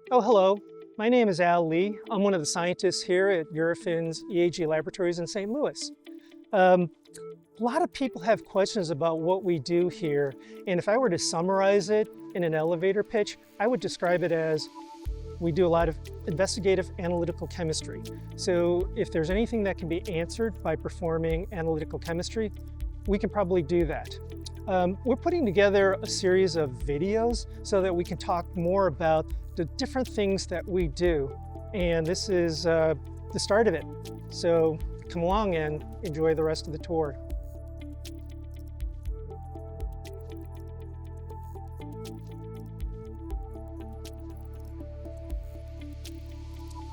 Oh, hello. My name is Al Lee. I'm one of the scientists here at Eurofin's EAG Laboratories in St. Louis. Um, a lot of people have questions about what we do here, and if I were to summarize it in an elevator pitch, I would describe it as we do a lot of investigative analytical chemistry. So if there's anything that can be answered by performing analytical chemistry, we can probably do that. We're putting together a series of videos so that we can talk more about the different things that we do. And this is the start of it. So come along and enjoy the rest of the tour.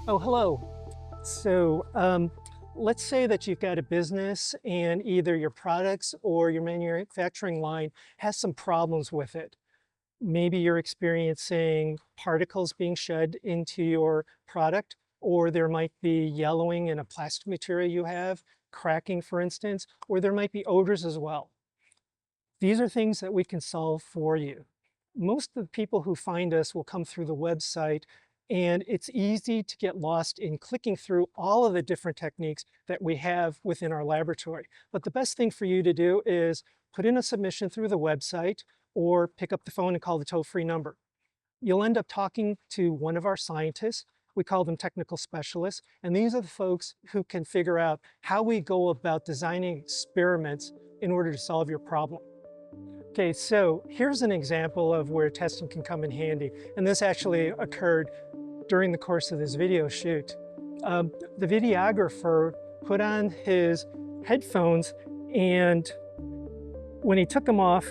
Oh, hello. So let's say that you've got a business and either your products or your manufacturing line has some problems with it. Maybe you're experiencing particles being shed into your product, or there might be yellowing in a plastic material you have, cracking for instance, or there might be odors as well. These are things that we can solve for you. Most of the people who find us will come through the website, and it's easy to get lost in clicking through all of the different techniques that we have within our laboratory. But the best thing for you to do is put in a submission through the website or pick up the phone and call the toll-free number. You'll end up talking to one of our scientists. We call them technical specialists, and these are the folks who can figure out how we go about designing experiments in order to solve your problem. Okay, so here's an example of where testing can come in handy, and this actually occurred during the course of this video shoot. The videographer put on his headphones, and when he took them off,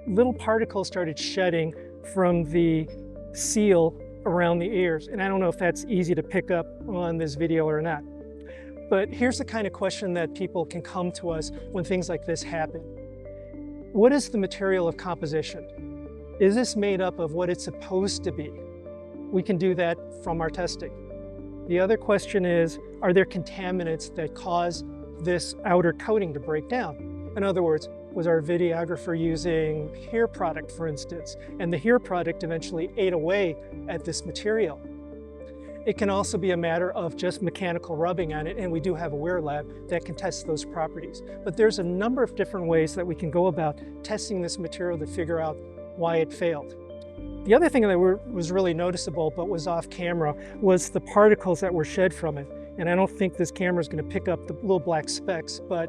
little particles started shedding from the seal around the ears. And I don't know if that's easy to pick up on this video or not. But here's the kind of question that people can come to us when things like this happen. What is the material of composition? Is this made up of what it's supposed to be? We can do that from our testing. The other question is, are there contaminants that cause this outer coating to break down? In other words, was our videographer using hair product, for instance, and the hair product eventually ate away at this material? It can also be a matter of just mechanical rubbing on it, and we do have a wear lab that can test those properties. But there's a number of different ways that we can go about testing this material to figure out why it failed. The other thing that was really noticeable but was off camera was the particles that were shed from it. And I don't think this camera is going to pick up the little black specks, but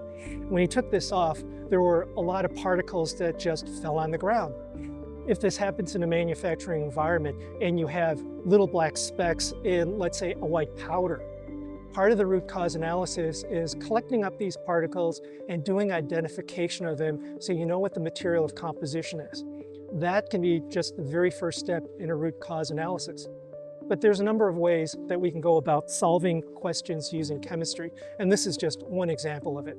when he took this off, there were a lot of particles that just fell on the ground. If this happens in a manufacturing environment and you have little black specks in, let's say, a white powder, part of the root cause analysis is collecting up these particles and doing identification of them so you know what the material of composition is. That can be just the very first step in a root cause analysis. But there's a number of ways that we can go about solving questions using chemistry, and this is just one example of it.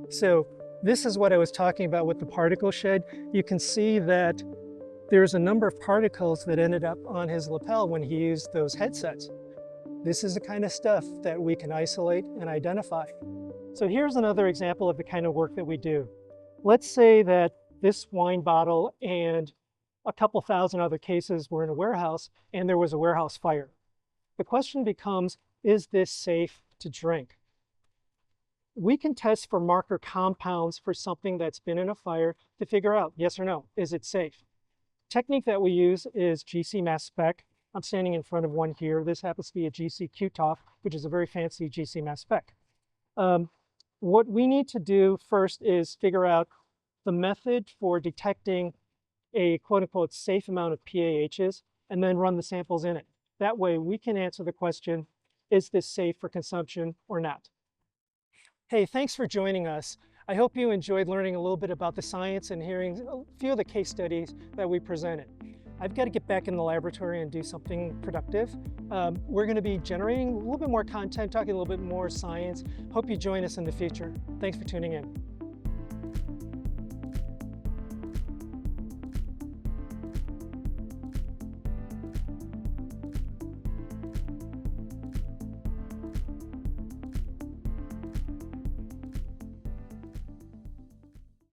So this is what I was talking about with the particle shed. You can see that there's a number of particles that ended up on his lapel when he used those headsets. This is the kind of stuff that we can isolate and identify. So here's another example of the kind of work that we do. Let's say that this wine bottle and a couple thousand other cases were in a warehouse and there was a warehouse fire. The question becomes, is this safe to drink? We can test for marker compounds for something that's been in a fire to figure out yes or no, is it safe? Technique that we use is GC mass spec. I'm standing in front of one here. This happens to be a GC QTOF, which is a very fancy GC mass spec. What we need to do first is figure out the method for detecting a quote-unquote safe amount of PAHs and then run the samples in it. That way we can answer the question, is this safe for consumption or not? Hey, thanks for joining us. I hope you enjoyed learning a little bit about the science and hearing a few of the case studies that we presented. I've got to get back in the laboratory and do something productive. We're going to be generating a little bit more content, talking a little bit more science. Hope you join us in the future. Thanks for tuning in.